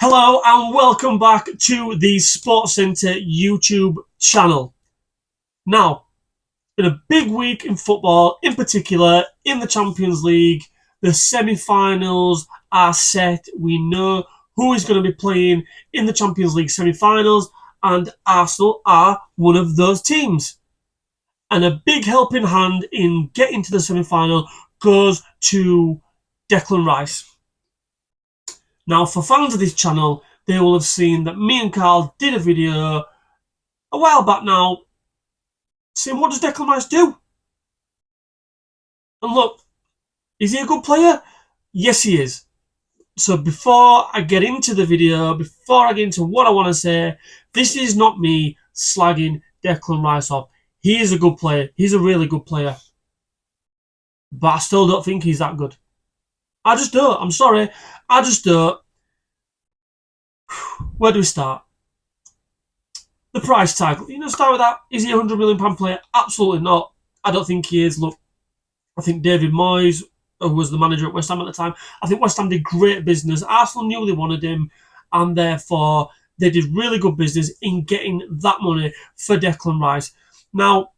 Hello and welcome back to the Sports Centre YouTube channel. Now, it's been a big week in football, in particular in the Champions League. The semi-finals are set. We know who is going to be playing in the Champions League semi-finals, and Arsenal are one of those teams. And a big helping hand in getting to the semi-final goes to Declan Rice. Now, for fans of this channel, they will have seen that me and Carl did a video a while back now saying, what does Declan Rice do? And look, is he a good player? Yes, he is. So before I get into the video, before I get into what I want to say, this is not me slagging Declan Rice off. He is a good player. He's a really good player. But I still don't think he's that good. I just don't. I'm sorry. I just don't. Where do we start? The price tag. Start with that. Is he a £100 million player? Absolutely not. I don't think he is. Look, I think David Moyes, who was the manager at West Ham at the time, I think West Ham did great business. Arsenal knew they wanted him, and therefore they did really good business in getting that money for Declan Rice. Now,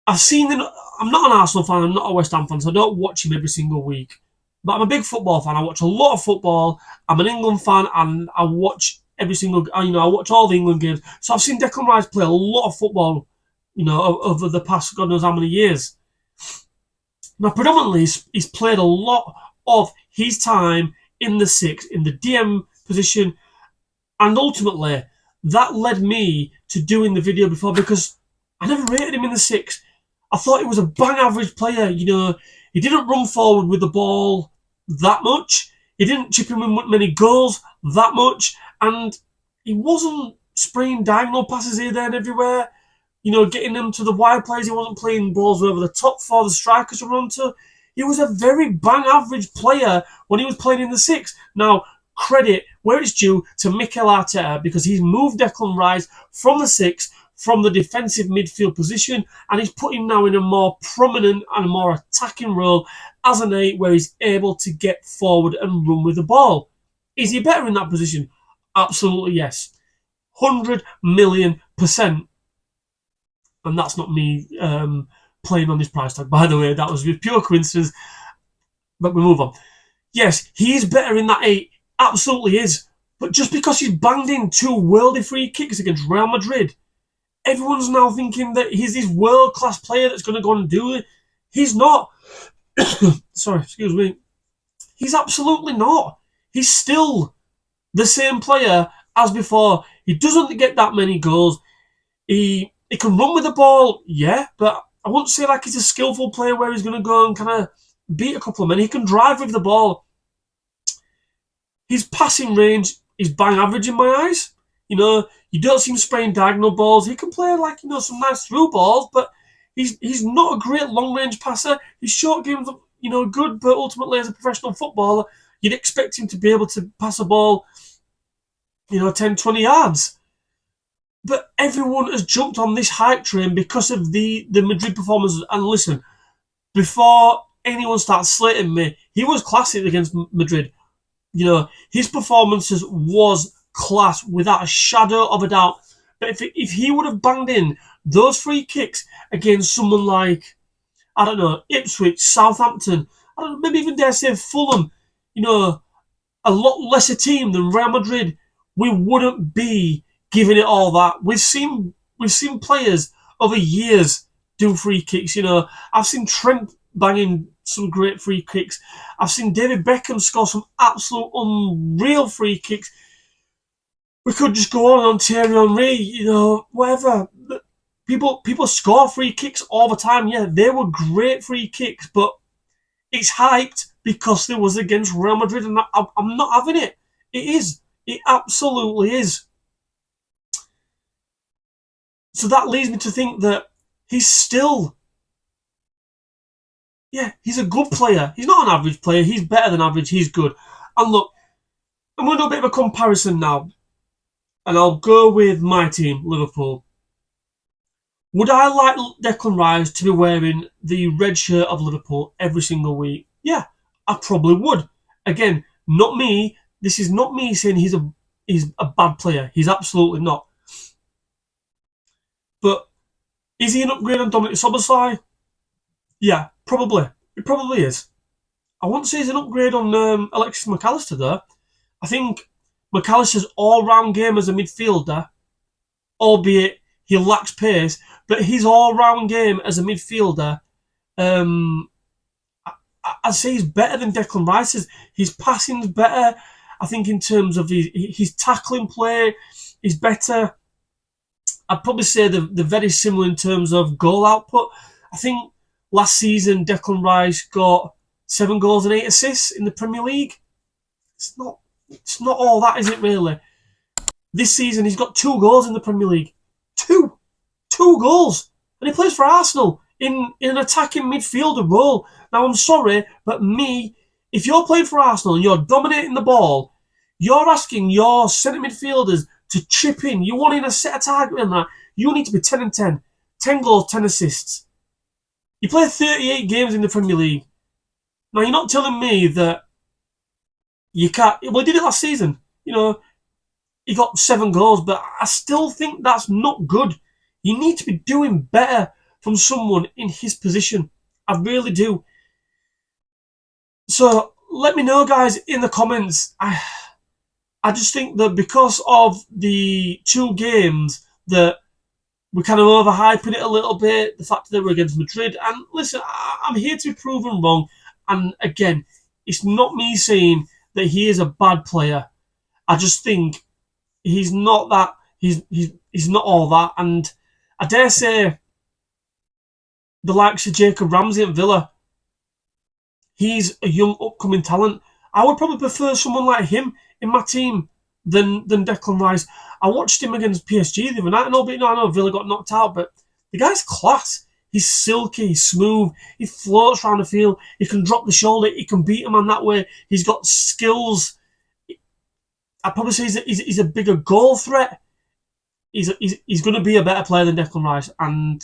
I'm not an Arsenal fan, I'm not a West Ham fan, so I don't watch him every single week. But I'm a big football fan. I watch a lot of football. I'm an England fan, and I watch I watch all the England games. So I've seen Declan Rice play a lot of football, over the past God knows how many years. Now, predominantly, he's played a lot of his time in the six, in the DM position, and ultimately, that led me to doing the video before, because I never rated him in the six. I thought he was a bang average player. He didn't run forward with the ball that much. He didn't chip in with many goals that much. And he wasn't spraying diagonal passes here, there and everywhere. Getting them to the wide players. He wasn't playing balls over the top for the strikers to run to. He was a very bang average player when he was playing in the six. Now, credit where it's due to Mikel Arteta, because he's moved Declan Rice from the six, from the defensive midfield position, and he's put him now in a more prominent and more attacking role as an 8, where he's able to get forward and run with the ball. Is he better in that position? Absolutely yes. 100 million %. And that's not me playing on this price tag, by the way. That was with pure coincidence. But we move on. Yes, he is better in that 8. Absolutely is. But just because he's banged in 2 worldie free kicks against Real Madrid, everyone's now thinking that he's this world-class player that's going to go on and do it. He's not. Sorry, excuse me. He's absolutely not. He's still the same player as before. He doesn't get that many goals. He can run with the ball, yeah, but I wouldn't say like he's a skillful player where he's going to go and kind of beat a couple of men. He can drive with the ball. His passing range is bang average in my eyes. You don't see him spraying diagonal balls. He can play some nice through balls, but he's not a great long range passer. His short game's good, but ultimately as a professional footballer, you'd expect him to be able to pass a ball 10, 20 yards. But everyone has jumped on this hype train because of the Madrid performances. And listen, before anyone starts slating me, he was classic against Madrid. His performances was class without a shadow of a doubt. But if he would have banged in those free kicks against someone like, I don't know, Ipswich, Southampton, I don't know, maybe even dare say Fulham, a lot lesser team than Real Madrid, we wouldn't be giving it all that. We've seen players over years do free kicks. I've seen Trent banging some great free kicks. I've seen David Beckham score some absolute unreal free kicks. We could just go on Thierry Henry, whatever. People score free kicks all the time. Yeah, they were great free kicks, but it's hyped because it was against Real Madrid, and I'm not having it. It is. It absolutely is. So that leads me to think that he's still... Yeah, he's a good player. He's not an average player. He's better than average. He's good. And look, I'm going to do a bit of a comparison now. And I'll go with my team, Liverpool. Would I like Declan Rice to be wearing the red shirt of Liverpool every single week? Yeah, I probably would. Again, not me this is not me saying he's a bad player. He's absolutely not. But is he an upgrade on Dominic Szoboszlai? Yeah, probably. It probably is. I won't say he's an upgrade on Alexis McAllister, though. I think McAllister's all-round game as a midfielder, albeit he lacks pace, but his all-round game as a midfielder, I'd say he's better than Declan Rice's. His passing's better. I think in terms of his tackling play is better. I'd probably say they're very similar in terms of goal output. I think last season Declan Rice got 7 goals and 8 assists in the Premier League. It's not all that, is it really? This season he's got 2 goals in the Premier League. 2 goals. And he plays for Arsenal in an attacking midfielder role. Now I'm sorry, but if you're playing for Arsenal and you're dominating the ball, you're asking your centre midfielders to chip in. You're wanting to set a target in that. You need to be 10 and 10. 10 goals, 10 assists. You play 38 games in the Premier League. Now you're not telling me that you can't. Well, he did it last season. He got 7 goals, but I still think that's not good. You need to be doing better from someone in his position. I really do. So let me know, guys, in the comments. I just think that because of the 2 games that we're kind of overhyping it a little bit, the fact that we're against Madrid, and listen, I'm here to be proven wrong. And again, it's not me saying that he is a bad player. I just think he's not that. He's not all that. And I dare say the likes of Jacob Ramsey at Villa, he's a young upcoming talent. I would probably prefer someone like him in my team than Declan Rice. I watched him against PSG the other night. I know Villa got knocked out, but the guy's class. He's silky, he's smooth, he floats around the field, he can drop the shoulder, he can beat a man that way, he's got skills. I'd probably say he's a bigger goal threat. He's going to be a better player than Declan Rice, and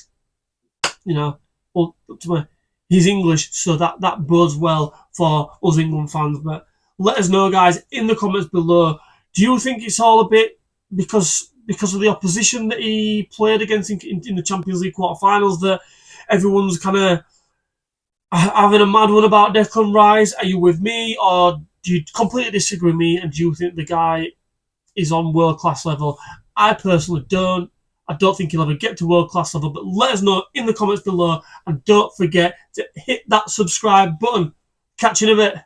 he's English, so that bodes well for us England fans. But let us know, guys, in the comments below. Do you think it's all a bit because of the opposition that he played against in the Champions League quarterfinals that everyone's kind of having a mad one about Declan Rice? Are you with me, or do you completely disagree with me, and do you think the guy is on world-class level? I personally don't. I don't think he'll ever get to world-class level, but let us know in the comments below, and don't forget to hit that subscribe button. Catch you in a bit.